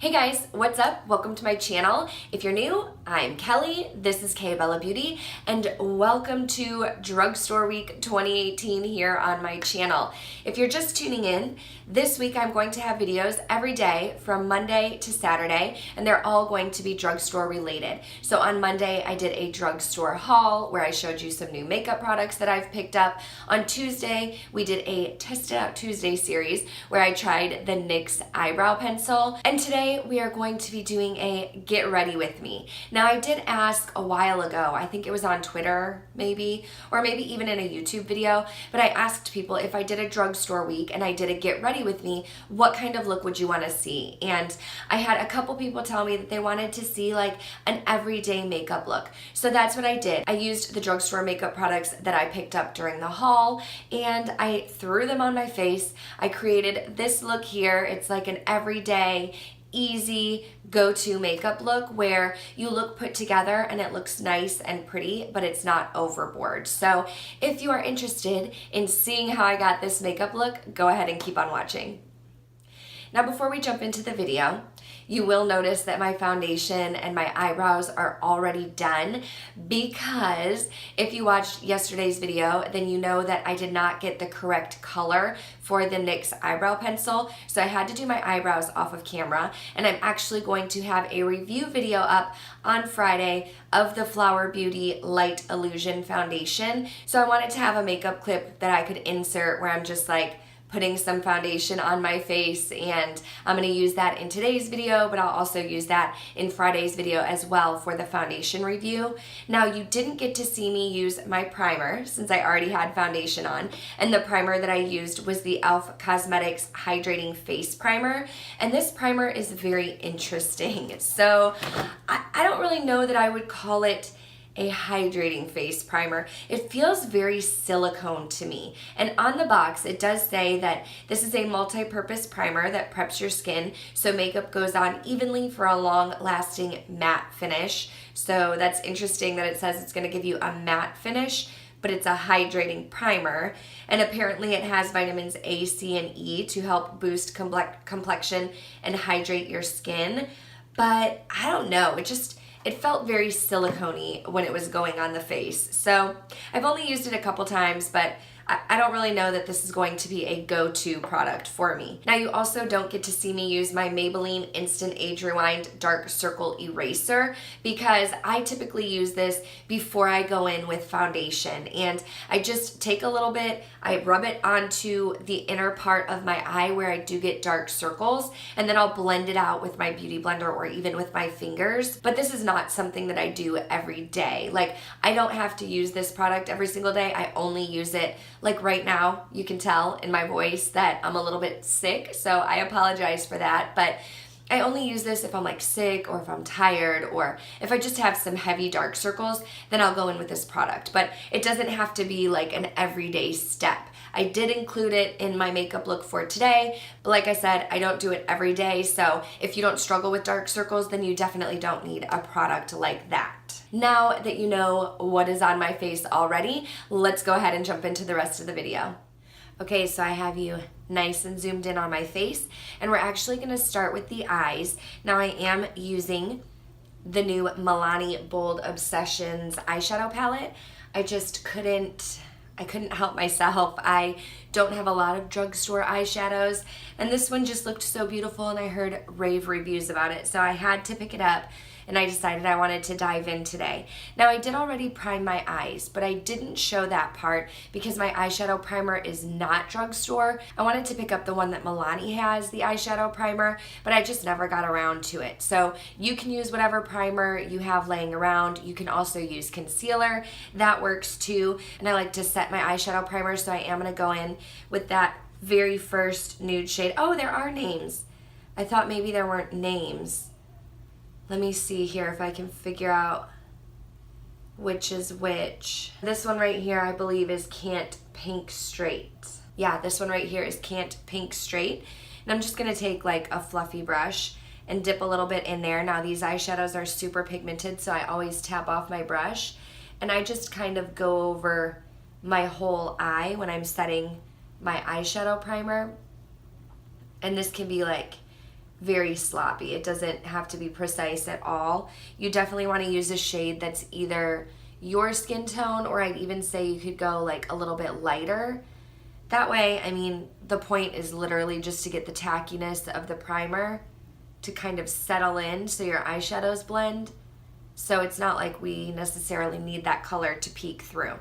Hey guys, what's up? Welcome to my channel. If you're new, I'm Kelly, this is KBellaBeauty, and welcome to Drugstore Week 2018 here on my channel. If you're just tuning in, this week I'm going to have videos every day from Monday to Saturday, and they're all going to be drugstore related. So on Monday, I did a drugstore haul where I showed you some new makeup products that I've picked up. On Tuesday, we did a Test It Out Tuesday series where I tried the NYX eyebrow pencil, and today we are going to be doing a get ready with me. Now I did ask a while ago, I think it was on Twitter maybe, or maybe even in a YouTube video, but I asked people if I did a drugstore week and I did a get ready with me, what kind of look would you want to see? And I had a couple people tell me that they wanted to see like an everyday makeup look. So that's what I did. I used the drugstore makeup products that I picked up during the haul and I threw them on my face. I created this look here. It's like an everyday easy go-to makeup look where you look put together and it looks nice and pretty, but it's not overboard. So if you are interested in seeing how I got this makeup look, go ahead and keep on watching. Now before we jump into the video, you will notice that my foundation and my eyebrows are already done because if you watched yesterday's video, then you know that I did not get the correct color for the NYX eyebrow pencil. So I had to do my eyebrows off of camera, and I'm actually going to have a review video up on Friday of the Flower Beauty Light Illusion foundation. So I wanted to have a makeup clip that I could insert where I'm just like putting some foundation on my face, and I'm going to use that in today's video, but I'll also use that in Friday's video as well for the foundation review. Now you didn't get to see me use my primer since I already had foundation on, and the primer that I used was the e.l.f. Cosmetics Hydrating Face Primer, and this primer is very interesting. So I don't really know that I would call it a hydrating face primer. It feels very silicone to me. And on the box, it does say that this is a multi-purpose primer that preps your skin so makeup goes on evenly for a long-lasting matte finish. So that's interesting that it says it's going to give you a matte finish, but it's a hydrating primer. And apparently it has vitamins A, C, and E to help boost complexion and hydrate your skin. But I don't know, it felt very silicone-y when it was going on the face. So I've only used it a couple times, but I don't really know that this is going to be a go-to product for me. Now you also don't get to see me use my Maybelline Instant Age Rewind Dark Circle Eraser because I typically use this before I go in with foundation. And I just take a little bit, I rub it onto the inner part of my eye where I do get dark circles, and then I'll blend it out with my beauty blender or even with my fingers. But this is not something that I do every day. Like, I don't have to use this product every single day. I only use it like right now. You can tell in my voice that I'm a little bit sick, so I apologize for that, but I only use this if I'm like sick or if I'm tired or if I just have some heavy dark circles, then I'll go in with this product. But it doesn't have to be like an everyday step. I did include it in my makeup look for today, but like I said, I don't do it every day, so if you don't struggle with dark circles, then you definitely don't need a product like that. Now that you know what is on my face already, let's go ahead and jump into the rest of the video. Okay, so I have you nice and zoomed in on my face, and we're actually going to start with the eyes. Now I am using the new Milani Bold Obsessions eyeshadow palette. I couldn't help myself. I don't have a lot of drugstore eyeshadows, and this one just looked so beautiful and I heard rave reviews about it, so I had to pick it up. And I decided I wanted to dive in today. Now I did already prime my eyes, but I didn't show that part because my eyeshadow primer is not drugstore. I wanted to pick up the one that Milani has, the eyeshadow primer, but I just never got around to it. So you can use whatever primer you have laying around. You can also use concealer. That works too. And I like to set my eyeshadow primer, so I am gonna go in with that very first nude shade. Oh, there are names. I thought maybe there weren't names. Let me see here if I can figure out which is which. This one right here I believe is Can't Pink Straight. Yeah, this one right here is Can't Pink Straight. And I'm just gonna take like a fluffy brush and dip a little bit in there. Now these eyeshadows are super pigmented, so I always tap off my brush. And I just kind of go over my whole eye when I'm setting my eyeshadow primer. And this can be like very sloppy. It doesn't have to be precise at all. You definitely want to use a shade that's either your skin tone, or I'd even say you could go like a little bit lighter. That way, I mean, the point is literally just to get the tackiness of the primer to kind of settle in so your eyeshadows blend. So it's not like we necessarily need that color to peek through.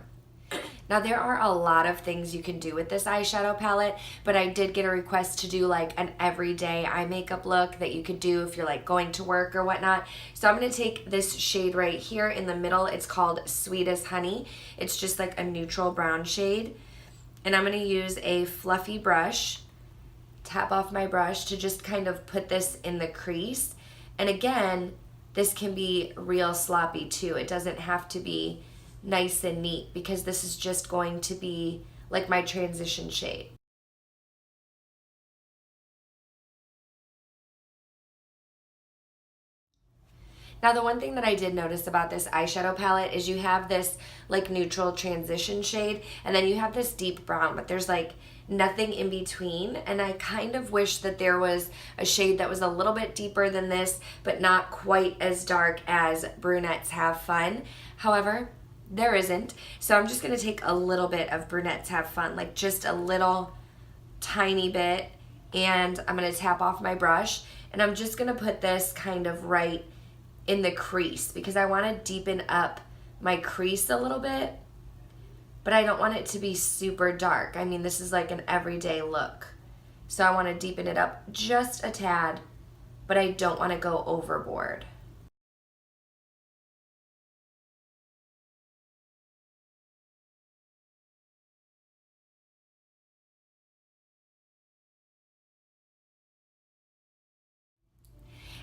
Now there are a lot of things you can do with this eyeshadow palette, but I did get a request to do like an everyday eye makeup look that you could do if you're like going to work or whatnot. So I'm going to take this shade right here in the middle. It's called Sweet as Honey. It's just like a neutral brown shade. And I'm going to use a fluffy brush, tap off my brush to just kind of put this in the crease. And again, this can be real sloppy too. It doesn't have to be nice and neat because this is just going to be like my transition shade. Now the one thing that I did notice about this eyeshadow palette is you have this like neutral transition shade and then you have this deep brown, but there's like nothing in between, and I kind of wish that there was a shade that was a little bit deeper than this but not quite as dark as Brunettes Have Fun. However, there isn't, so I'm just going to take a little bit of Brunettes Have Fun, like just a little tiny bit, and I'm going to tap off my brush and I'm just going to put this kind of right in the crease because I want to deepen up my crease a little bit, but I don't want it to be super dark. I mean, this is like an everyday look, so I want to deepen it up just a tad, but I don't want to go overboard.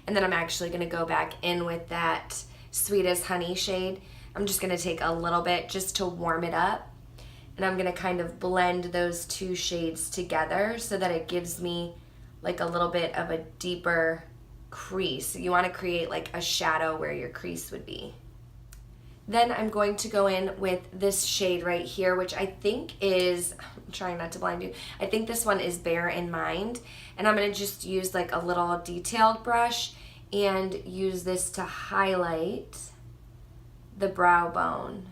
And then I'm actually going to go back in with that Sweet as Honey shade. I'm just going to take a little bit just to warm it up. And I'm going to kind of blend those two shades together so that it gives me like a little bit of a deeper crease. You want to create like a shadow where your crease would be. Then I'm going to go in with this shade right here, which I think is, I'm trying not to blind you, I think this one is Bear in Mind. And I'm going to just use like a little detailed brush and use this to highlight the brow bone.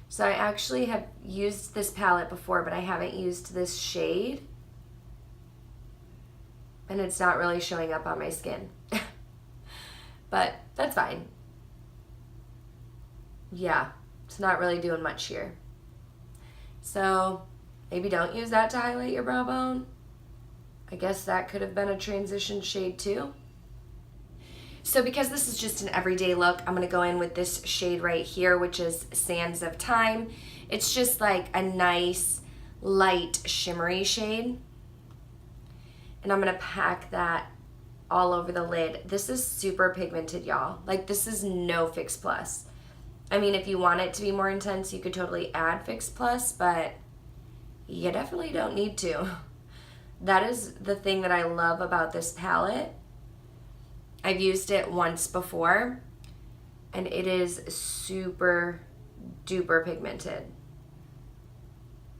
So I actually have used this palette before, but I haven't used this shade. And it's not really showing up on my skin. But that's fine. Yeah, it's not really doing much here. So maybe don't use that to highlight your brow bone. I guess that could have been a transition shade too. So because this is just an everyday look, I'm going to go in with this shade right here, which is Sands of Time. It's just like a nice light shimmery shade. And I'm going to pack that all over the lid. This is super pigmented, y'all. Like, this is no Fix Plus. I mean, if you want it to be more intense, you could totally add Fix Plus, but you definitely don't need to. That is the thing that I love about this palette. I've used it once before, and it is super duper pigmented.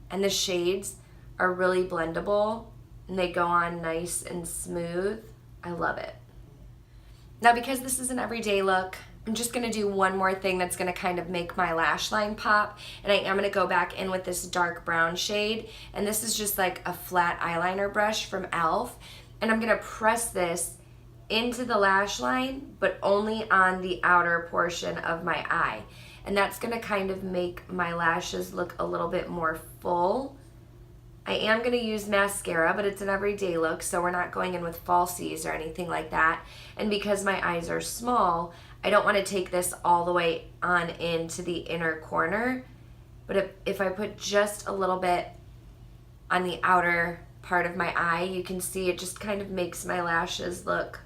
And the shades are really blendable, and they go on nice and smooth. I love it. Now, because this is an everyday look, I'm just going to do one more thing that's going to kind of make my lash line pop, and I am going to go back in with this dark brown shade, and this is just like a flat eyeliner brush from e.l.f., and I'm going to press this into the lash line, but only on the outer portion of my eye, and that's going to kind of make my lashes look a little bit more full. I am going to use mascara, but it's an everyday look, so we're not going in with falsies or anything like that, and because my eyes are small, I don't want to take this all the way on into the inner corner, but if I put just a little bit on the outer part of my eye, you can see it just kind of makes my lashes look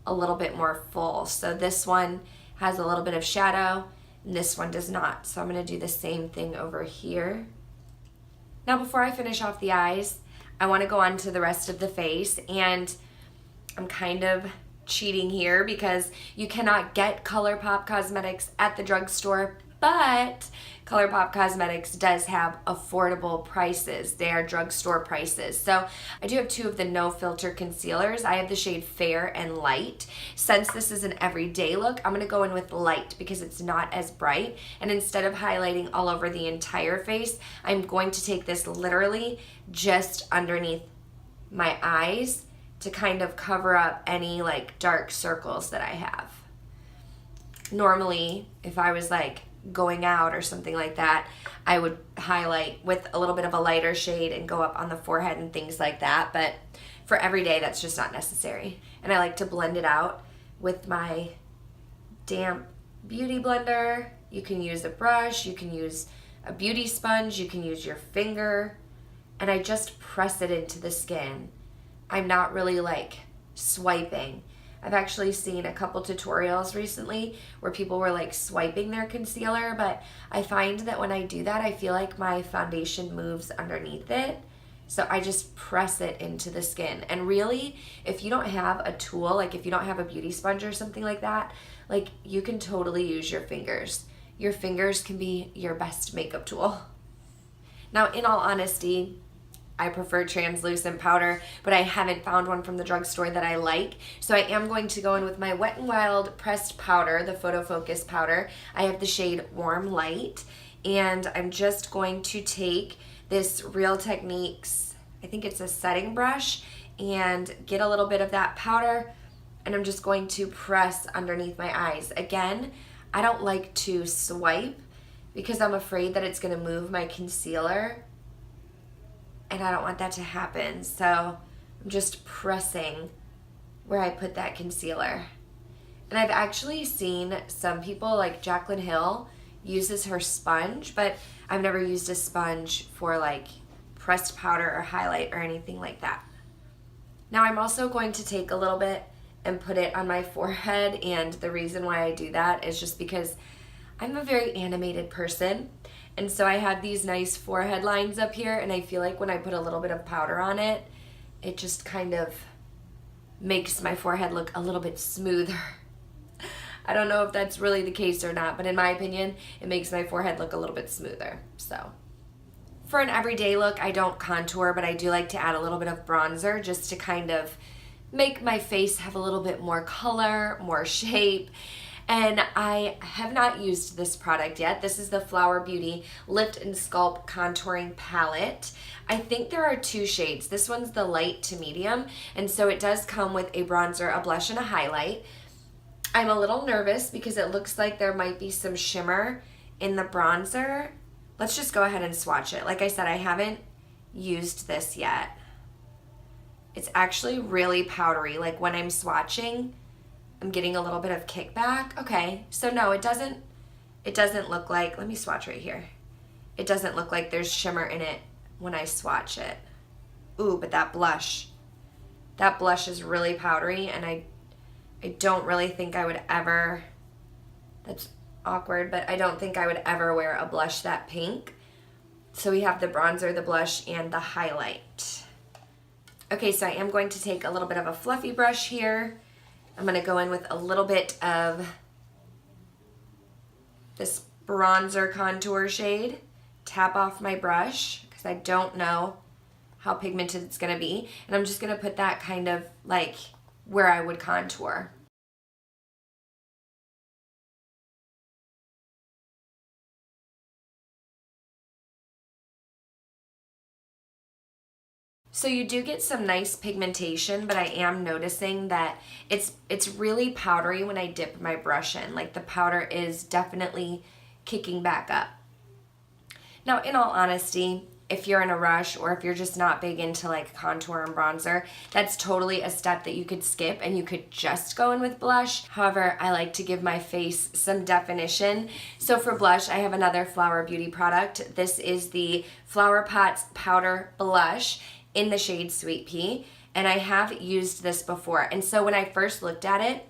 a little bit more full. So this one has a little bit of shadow, and this one does not. So I'm going to do the same thing over here. Now before I finish off the eyes, I want to go on to the rest of the face, and I'm kind of cheating here because you cannot get ColourPop cosmetics at the drugstore. But ColourPop Cosmetics does have affordable prices. They are drugstore prices. So I do have two of the no filter concealers. I have the shade Fair and Light. Since this is an everyday look, I'm gonna go in with light because it's not as bright. And instead of highlighting all over the entire face, I'm going to take this literally just underneath my eyes to kind of cover up any like dark circles that I have. Normally, if I was like going out or something like that, I would highlight with a little bit of a lighter shade and go up on the forehead and things like that, but for every day that's just not necessary. And I like to blend it out with my damp beauty blender. You can use a brush, you can use a beauty sponge, you can use your finger, and I just press it into the skin. I'm not really like swiping. I've actually seen a couple tutorials recently where people were like swiping their concealer, but I find that when I do that, I feel like my foundation moves underneath it. So I just press it into the skin. And really, if you don't have a tool, like if you don't have a beauty sponge or something like that, like you can totally use your fingers. Your fingers can be your best makeup tool. Now, in all honesty, I prefer translucent powder, but I haven't found one from the drugstore that I like. So I am going to go in with my Wet n Wild pressed powder, the Photo Focus powder. I have the shade Warm Light, and I'm just going to take this Real Techniques, I think it's a setting brush, and get a little bit of that powder, and I'm just going to press underneath my eyes. Again, I don't like to swipe because I'm afraid that it's gonna move my concealer, and I don't want that to happen. So I'm just pressing where I put that concealer. And I've actually seen some people, like Jaclyn Hill, uses her sponge, but I've never used a sponge for like pressed powder or highlight or anything like that. Now I'm also going to take a little bit and put it on my forehead, and the reason why I do that is just because I'm a very animated person. And so I have these nice forehead lines up here, and I feel like when I put a little bit of powder on it, it just kind of makes my forehead look a little bit smoother. I don't know if that's really the case or not, but in my opinion, it makes my forehead look a little bit smoother. So for an everyday look, I don't contour, but I do like to add a little bit of bronzer just to kind of make my face have a little bit more color, more shape. And I have not used this product yet. This is the Flower Beauty Lift and Sculpt Contouring Palette. I think there are two shades. This one's the light to medium, and so it does come with a bronzer, a blush, and a highlight. I'm a little nervous because it looks like there might be some shimmer in the bronzer. Let's just go ahead and swatch it. Like I said, I haven't used this yet. It's actually really powdery. Like when I'm swatching, I'm getting a little bit of kickback. Okay, so no, it doesn't look like, let me swatch right here. It doesn't look like there's shimmer in it when I swatch it. Ooh, but that blush is really powdery, and I don't really think I would ever, that's awkward, but I don't think I would ever wear a blush that pink. So we have the bronzer, the blush, and the highlight. Okay, so I am going to take a little bit of a fluffy brush here. I'm going to go in with a little bit of this bronzer contour shade, tap off my brush because I don't know how pigmented it's going to be, and I'm just going to put that kind of like where I would contour. So you do get some nice pigmentation, but I am noticing that it's really powdery when I dip my brush in. Like the powder is definitely kicking back up. Now, in all honesty, if you're in a rush or if you're just not big into like contour and bronzer, that's totally a step that you could skip and you could just go in with blush. However, I like to give my face some definition. So for blush, I have another Flower Beauty product. This is the Flower Pots Powder Blush in the shade Sweet Pea, and I have used this before. And so when I first looked at it,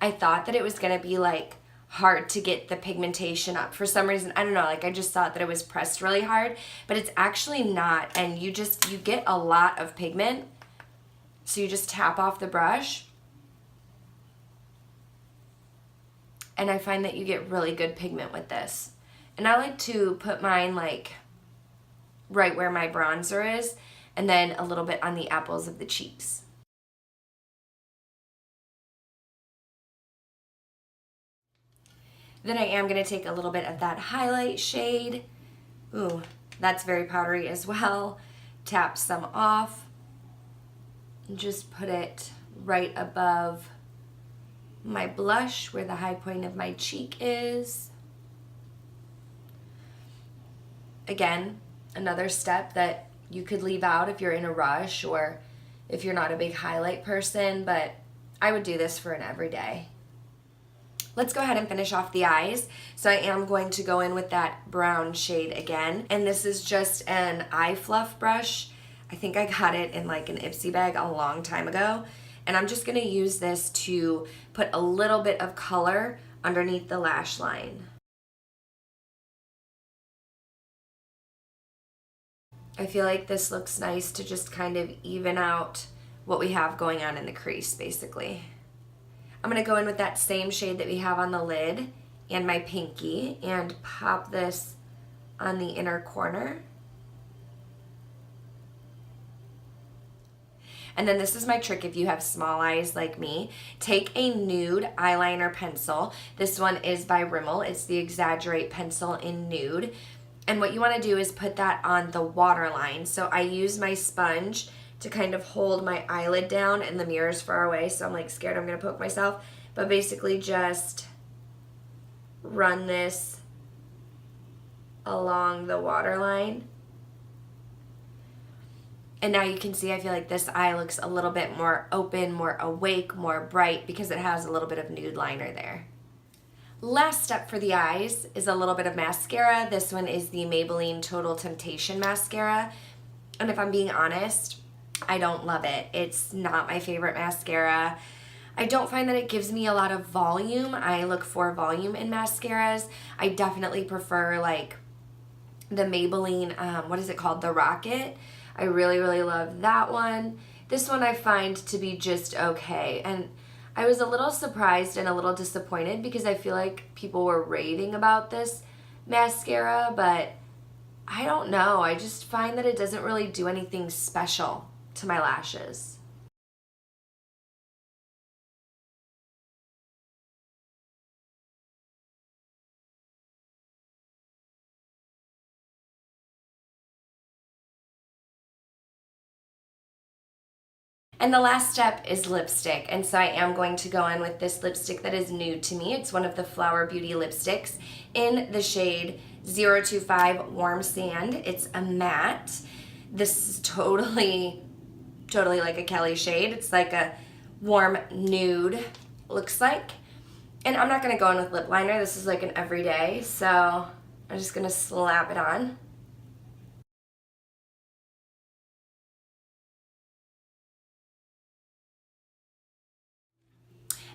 I thought that it was gonna be like hard to get the pigmentation up. For some reason, I don't know, like I just thought that it was pressed really hard, but it's actually not, and you get a lot of pigment. So you just tap off the brush, and I find that you get really good pigment with this. And I like to put mine like right where my bronzer is, and then a little bit on the apples of the cheeks. Then I am going to take a little bit of that highlight shade. Ooh, that's very powdery as well. Tap some off and just put it right above my blush where the high point of my cheek is. Again, another step that you could leave out if you're in a rush or if you're not a big highlight person, but I would do this for an everyday. Let's go ahead and finish off the eyes. So I am going to go in with that brown shade again, and this is just an eye fluff brush. I think I got it in like an Ipsy bag a long time ago, and I'm just gonna use this to put a little bit of color underneath the lash line. I feel like this looks nice to just kind of even out what we have going on in the crease, basically. I'm going to go in with that same shade that we have on the lid and my pinky and pop this on the inner corner. And then this is my trick if you have small eyes like me. Take a nude eyeliner pencil. This one is by Rimmel. It's the Exaggerate pencil in nude. And what you want to do is put that on the waterline. So I use my sponge to kind of hold my eyelid down, and the mirror's far away, so I'm like scared I'm going to poke myself. But basically just run this along the waterline. And now you can see I feel like this eye looks a little bit more open, more awake, more bright because it has a little bit of nude liner there. Last step for the eyes is a little bit of mascara. This one is the Maybelline Total Temptation mascara. And if I'm being honest, I don't love it. It's not my favorite mascara. I don't find that it gives me a lot of volume. I look for volume in mascaras. I definitely prefer like the Maybelline, what is it called? The Rocket. I really, really love that one. This one I find to be just okay. And I was a little surprised and a little disappointed because I feel like people were raving about this mascara, but I don't know. I just find that it doesn't really do anything special to my lashes. And the last step is lipstick, and so I am going to go in with this lipstick that is new to me. It's one of the Flower Beauty lipsticks in the shade 025 Warm Sand. It's a matte. This is totally like a Kelly shade. It's like a warm nude, looks like. And I'm not gonna go in with lip liner. This is like an everyday, so I'm just gonna slap it on.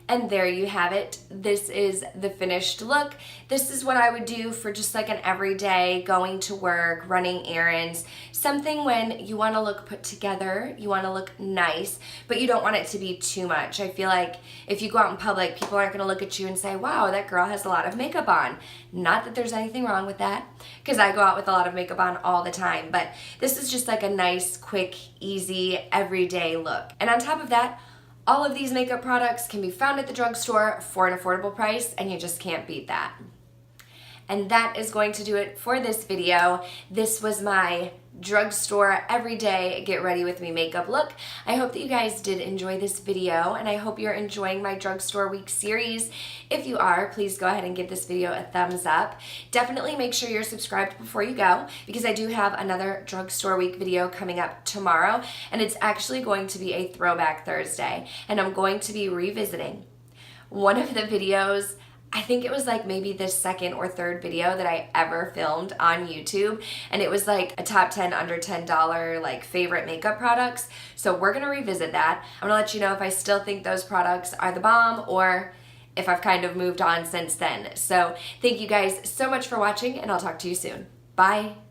And there you have it. This is the finished look. This is what I would do for just like an everyday, going to work, running errands, something when you want to look put together, you want to look nice, but you don't want it to be too much. I feel like if you go out in public, people aren't going to look at you and say, wow, that girl has a lot of makeup on. Not that there's anything wrong with that, because I go out with a lot of makeup on all the time, but this is just like a nice, quick, easy, everyday look. And on top of that, all of these makeup products can be found at the drugstore for an affordable price, and you just can't beat that. And that is going to do it for this video. This was my drugstore everyday get ready with me makeup look. I hope that you guys did enjoy this video, and I hope you're enjoying my drugstore week series. If you are, please go ahead and give this video a thumbs up. Definitely make sure you're subscribed before you go, because I do have another drugstore week video coming up tomorrow, and it's actually going to be a throwback Thursday, and I'm going to be revisiting one of the videos. I think it was like maybe the second or third video that I ever filmed on YouTube, and it was like a top 10 under $10 like favorite makeup products. So we're gonna revisit that. I'm gonna let you know if I still think those products are the bomb or if I've kind of moved on since then. So thank you guys so much for watching, and I'll talk to you soon. Bye.